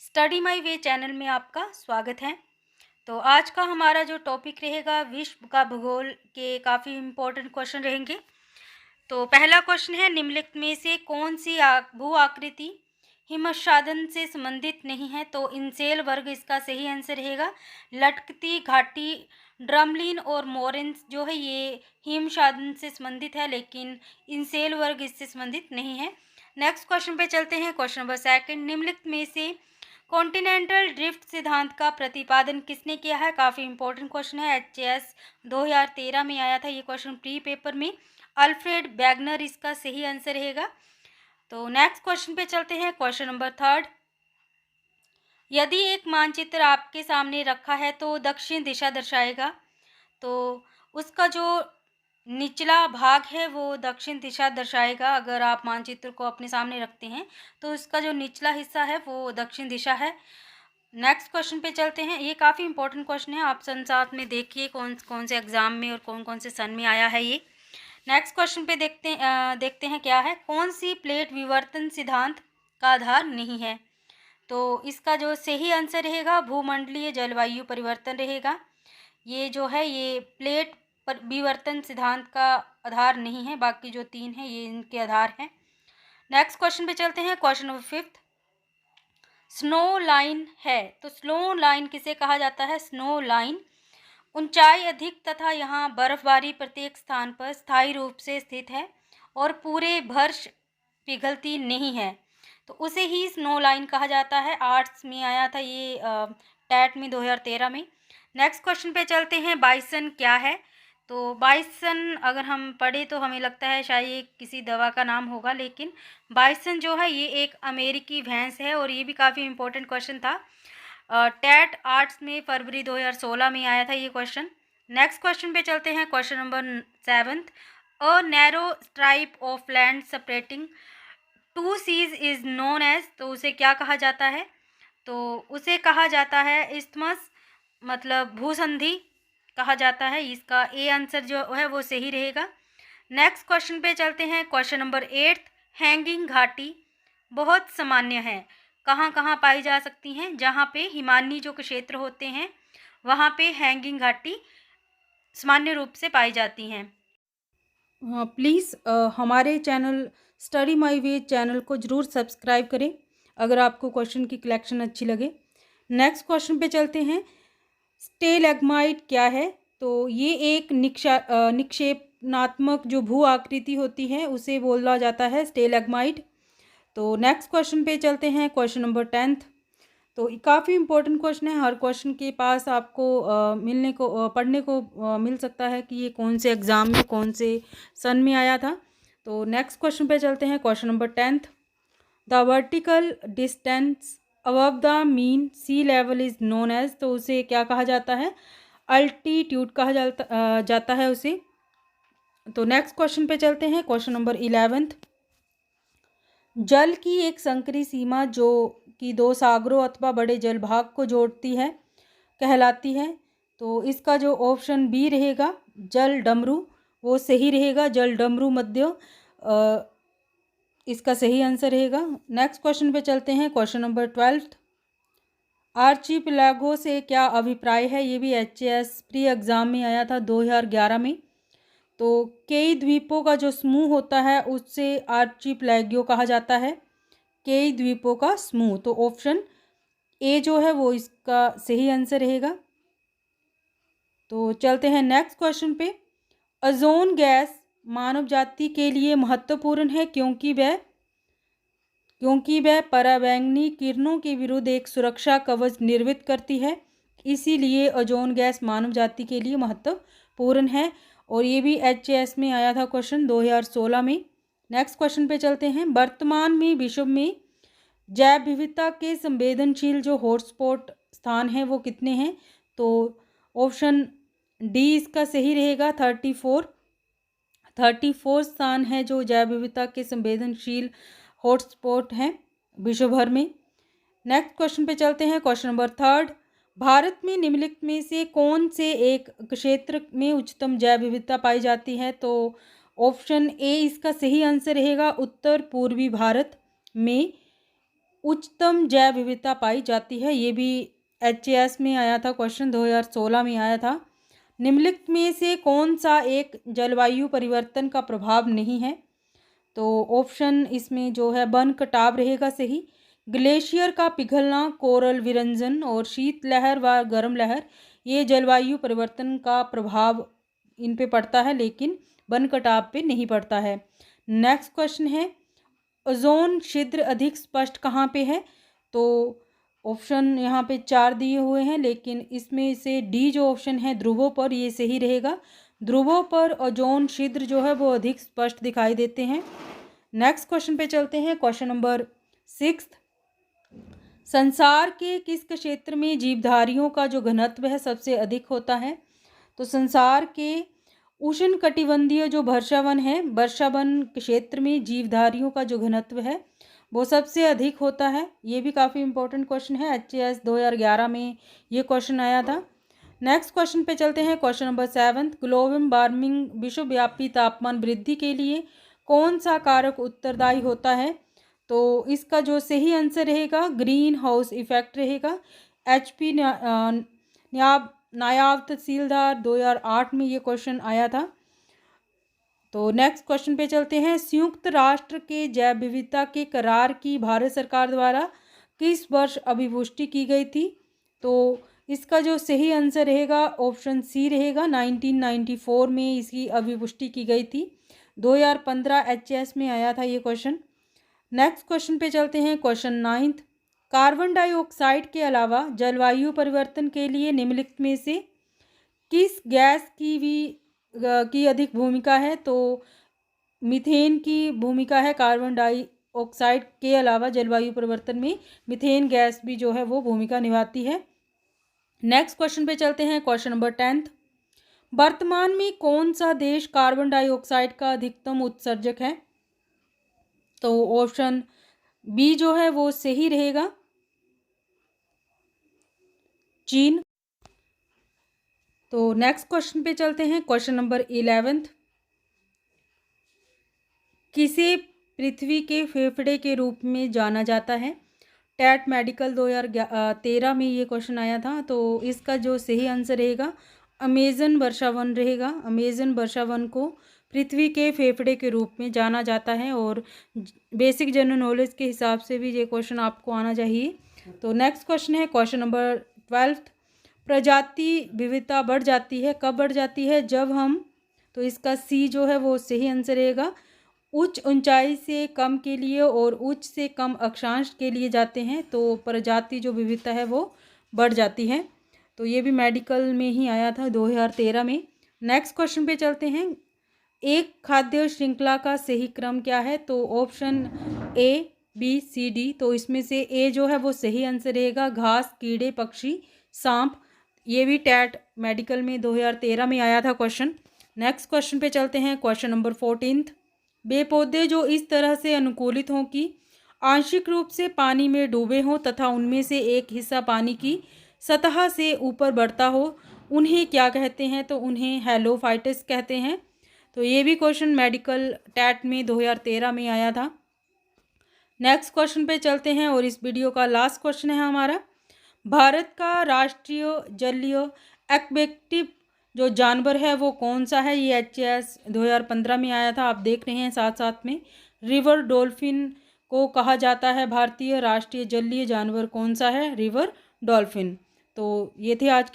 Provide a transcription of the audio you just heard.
Study माई वे channel में आपका स्वागत है। तो आज का हमारा जो टॉपिक रहेगा विश्व का भूगोल के काफ़ी इम्पोर्टेंट क्वेश्चन रहेंगे। तो पहला क्वेश्चन है, निम्नलिखित में से कौन सी भू आकृति हिमस्खलन से संबंधित नहीं है? तो इंसेल वर्ग इसका सही आंसर रहेगा। लटकती घाटी, ड्रमलिन और मोरेन्स जो है ये हिमस्खलन से संबंधित है, लेकिन इंसेल वर्ग इससे संबंधित नहीं है। नेक्स्ट क्वेश्चन पे चलते हैं। क्वेश्चन नंबर सेकंड, निम्नलिखित में से कॉन्टिनेंटल ड्रिफ्ट सिद्धांत का प्रतिपादन किसने किया है? काफ़ी इंपॉर्टेंट क्वेश्चन है, एचएएस 2013 में आया था ये क्वेश्चन प्री पेपर में। अल्फ्रेड वैगनर इसका सही आंसर रहेगा। तो नेक्स्ट क्वेश्चन पे चलते हैं। क्वेश्चन नंबर थर्ड, यदि एक मानचित्र आपके सामने रखा है तो दक्षिण दिशा दर्शाएगा, तो उसका जो निचला भाग है वो दक्षिण दिशा दर्शाएगा। अगर आप मानचित्र को अपने सामने रखते हैं तो उसका जो निचला हिस्सा है वो दक्षिण दिशा है। नेक्स्ट क्वेश्चन पे चलते हैं। ये काफ़ी इंपॉर्टेंट क्वेश्चन है, ऑप्शन साथ में देखिए कौन कौन से एग्जाम में और कौन कौन से सन में आया है ये। नेक्स्ट क्वेश्चन पे देखते हैं क्या है, कौन सी प्लेट विवर्तन सिद्धांत का आधार नहीं है? तो इसका जो सही आंसर रहेगा भूमंडलीय जलवायु परिवर्तन रहेगा। ये जो है ये प्लेट पर विवर्तन सिद्धांत का आधार नहीं है, बाकी जो तीन है ये इनके आधार हैं। नेक्स्ट क्वेश्चन पे चलते हैं। Question number fifth, snow line है, तो स्नो लाइन किसे कहा जाता है? स्नो लाइन ऊंचाई अधिक तथा यहाँ बर्फबारी प्रत्येक स्थान पर स्थायी रूप से स्थित है और पूरे वर्ष पिघलती नहीं है, तो उसे ही स्नो लाइन कहा जाता है। आर्ट्स में आया था ये टैट में 2013 में। नेक्स्ट क्वेश्चन पे चलते हैं। बाइसन क्या है? तो बाइसन अगर हम पढ़े तो हमें लगता है शायद ये किसी दवा का नाम होगा, लेकिन बाइसन जो है ये एक अमेरिकी भैंस है और ये भी काफ़ी इंपॉर्टेंट क्वेश्चन था। टैट आर्ट्स में फरवरी 2016 में आया था ये क्वेश्चन। नेक्स्ट क्वेश्चन पे चलते हैं। Question number seventh, a narrow stripe of land separating two seas is known as, तो उसे क्या कहा जाता है? तो उसे कहा जाता है इस्थमस, मतलब भूसंधि कहा जाता है। इसका ए आंसर जो है वो सही रहेगा। नेक्स्ट क्वेश्चन पे चलते हैं। क्वेश्चन नंबर एट्थ, हैंगिंग घाटी बहुत सामान्य है, कहाँ कहाँ पाई जा सकती हैं? जहाँ पे हिमानी जो क्षेत्र होते हैं वहाँ पे हैंगिंग घाटी सामान्य रूप से पाई जाती हैं। हाँ, प्लीज़ हमारे चैनल स्टडी माई वे चैनल को ज़रूर सब्सक्राइब करें अगर आपको क्वेश्चन की कलेक्शन अच्छी लगे। नेक्स्ट क्वेश्चन पे चलते हैं। स्टेलैग्माइट क्या है? तो ये एक निक्षेपणात्मक जो भू आकृति होती है उसे बोला जाता है स्टेलैग्माइट। तो नेक्स्ट क्वेश्चन पे चलते हैं। क्वेश्चन नंबर 10th, तो काफ़ी इंपॉर्टेंट क्वेश्चन है, हर क्वेश्चन के पास आपको पढ़ने को मिल सकता है कि ये कौन से एग्ज़ाम में कौन से सन में आया था। तो नेक्स्ट क्वेश्चन पे चलते हैं। Question number 10th, the vertical distance above the mean sea level is known as, तो उसे क्या कहा जाता है? अल्टीट्यूड कहा जाता है उसे। तो नेक्स्ट क्वेश्चन पे चलते हैं। क्वेश्चन नंबर 11th, जल की एक संकरी सीमा जो कि दो सागरों अथवा बड़े जलभाग को जोड़ती है कहलाती है, तो इसका जो ऑप्शन बी रहेगा जल डमरू वो सही रहेगा। जल डमरू मध्य इसका सही आंसर रहेगा। नेक्स्ट क्वेश्चन पे चलते हैं। क्वेश्चन नंबर 12th, आर्चीपिलागो से क्या अभिप्राय है? ये भी एचएएस प्री एग्ज़ाम में आया था 2011 में। तो कई द्वीपों का जो समूह होता है उससे आर्चीपिलागो कहा जाता है, कई द्वीपों का समूह। तो ऑप्शन ए जो है वो इसका सही आंसर रहेगा। तो चलते हैं नेक्स्ट क्वेश्चन पे। ओजोन गैस मानव जाति के लिए महत्वपूर्ण है क्योंकि वह पराबैंगनी किरणों के विरुद्ध एक सुरक्षा कवच निर्मित करती है, इसीलिए ओजोन गैस मानव जाति के लिए महत्वपूर्ण है। और ये भी एचएएस में आया था क्वेश्चन 2016 में। नेक्स्ट क्वेश्चन पे चलते हैं। वर्तमान में विश्व में जैव विविधता के संवेदनशील जो हॉटस्पॉट स्थान हैं वो कितने हैं? तो ऑप्शन डी इसका सही रहेगा। 34 स्थान है जो जैव विविधता के संवेदनशील हॉटस्पॉट हैं विश्व भर में। नेक्स्ट क्वेश्चन पे चलते हैं। क्वेश्चन नंबर 3, भारत में निम्नलिखित में से कौन से एक क्षेत्र में उच्चतम जैव विविधता पाई जाती है? तो ऑप्शन ए इसका सही आंसर रहेगा, उत्तर पूर्वी भारत में उच्चतम जैव विविधता पाई जाती है? ये भी HAS में आया था क्वेश्चन, 2016 में आया था। निम्नलिखित में से कौन सा एक जलवायु परिवर्तन का प्रभाव नहीं है? तो ऑप्शन इसमें जो है वन कटाव रहेगा सही। ग्लेशियर का पिघलना, कोरल विरंजन और शीतलहर व गर्म लहर, ये जलवायु परिवर्तन का प्रभाव इन पे पड़ता है, लेकिन वन कटाव पे नहीं पड़ता है। नेक्स्ट क्वेश्चन है, ओजोन छिद्र अधिक स्पष्ट कहाँ पे है? तो ऑप्शन यहाँ पे 4 दिए हुए हैं, लेकिन इसमें से डी जो ऑप्शन है ध्रुवों पर, ये सही रहेगा। ध्रुवों पर ओजोन छिद्र जो है वो अधिक स्पष्ट दिखाई देते हैं। नेक्स्ट क्वेश्चन पे चलते हैं, क्वेश्चन नंबर 6। संसार के किस क्षेत्र में जीवधारियों का जो घनत्व है सबसे अधिक होता है? तो संसार के उष्णकटिबंधीय जो वर्षावन है, वर्षावन क्षेत्र में जीवधारियों का जो घनत्व है वो सबसे अधिक होता है। ये भी काफ़ी इंपॉर्टेंट क्वेश्चन है, HAS 2011 में ये क्वेश्चन आया था। नेक्स्ट क्वेश्चन पे चलते हैं, क्वेश्चन नंबर 7। ग्लोबल वार्मिंग विश्वव्यापी तापमान वृद्धि के लिए कौन सा कारक उत्तरदायी होता है? तो इसका जो सही आंसर रहेगा ग्रीन हाउस इफेक्ट रहेगा। HP नायाब तहसीलदार 2008 में ये क्वेश्चन आया था। तो नेक्स्ट क्वेश्चन पे चलते हैं, संयुक्त राष्ट्र के जैव विविधता के करार की भारत सरकार द्वारा किस वर्ष अभिपुष्टि की गई थी? तो इसका जो सही आंसर रहेगा ऑप्शन सी रहेगा, 1994 में इसकी अभिपुष्टि की गई थी। 2015 HAS में आया था ये क्वेश्चन। नेक्स्ट क्वेश्चन पे चलते हैं, क्वेश्चन 9। कार्बन डाइऑक्साइड के अलावा जलवायु परिवर्तन के लिए निम्नलिखित में से किस गैस की अधिक भूमिका है? तो मीथेन की भूमिका है। कार्बन डाइऑक्साइड के अलावा जलवायु परिवर्तन में मीथेन गैस भी जो है वो भूमिका निभाती है। नेक्स्ट क्वेश्चन पे चलते हैं, क्वेश्चन नंबर 10। वर्तमान में कौन सा देश कार्बन डाइऑक्साइड का अधिकतम उत्सर्जक है? तो ऑप्शन बी जो है वो सही रहेगा, चीन। तो नेक्स्ट क्वेश्चन पे चलते हैं, क्वेश्चन नंबर 11। किसे पृथ्वी के फेफड़े के रूप में जाना जाता है? टैट मेडिकल 2013 में ये क्वेश्चन आया था। तो इसका जो सही आंसर रहेगा अमेजन वर्षावन रहेगा। अमेजन वर्षावन को पृथ्वी के फेफड़े के रूप में जाना जाता है, और बेसिक जनरल नॉलेज के हिसाब से भी ये क्वेश्चन आपको आना चाहिए। तो नेक्स्ट क्वेश्चन है, क्वेश्चन नंबर 12। प्रजाति विविधता बढ़ जाती है, कब बढ़ जाती है? जब हम, तो इसका सी जो है वो सही आंसर रहेगा, उच्च ऊंचाई से कम के लिए और उच्च से कम अक्षांश के लिए जाते हैं तो प्रजाति जो विविधता है वो बढ़ जाती है। तो ये भी मेडिकल में ही आया था 2013 में। नेक्स्ट क्वेश्चन पे चलते हैं, एक खाद्य श्रृंखला का सही क्रम क्या है? तो ऑप्शन ABCD। तो इसमें से ए जो है वो सही आंसर रहेगा, घास, कीड़े, पक्षी, सांप। ये भी टैट मेडिकल में 2013 में आया था क्वेश्चन। नेक्स्ट क्वेश्चन पे चलते हैं, क्वेश्चन नंबर 14। वे पौधे जो इस तरह से अनुकूलित हों कि आंशिक रूप से पानी में डूबे हों तथा उनमें से एक हिस्सा पानी की सतह से ऊपर बढ़ता हो, उन्हें क्या कहते हैं? तो उन्हें हेलोफाइटस कहते हैं। तो ये भी क्वेश्चन मेडिकल टैट में 2013 में आया था। नेक्स्ट क्वेश्चन पे चलते हैं, और इस वीडियो का लास्ट क्वेश्चन है हमारा, भारत का राष्ट्रीय जलीय एक्वेटिक जो जानवर है वो कौन सा है? ये HAS 2015 में आया था, आप देख रहे हैं साथ साथ में। रिवर डॉल्फिन को कहा जाता है भारतीय राष्ट्रीय जलीय जानवर कौन सा है? River dolphin. तो ये थे आज के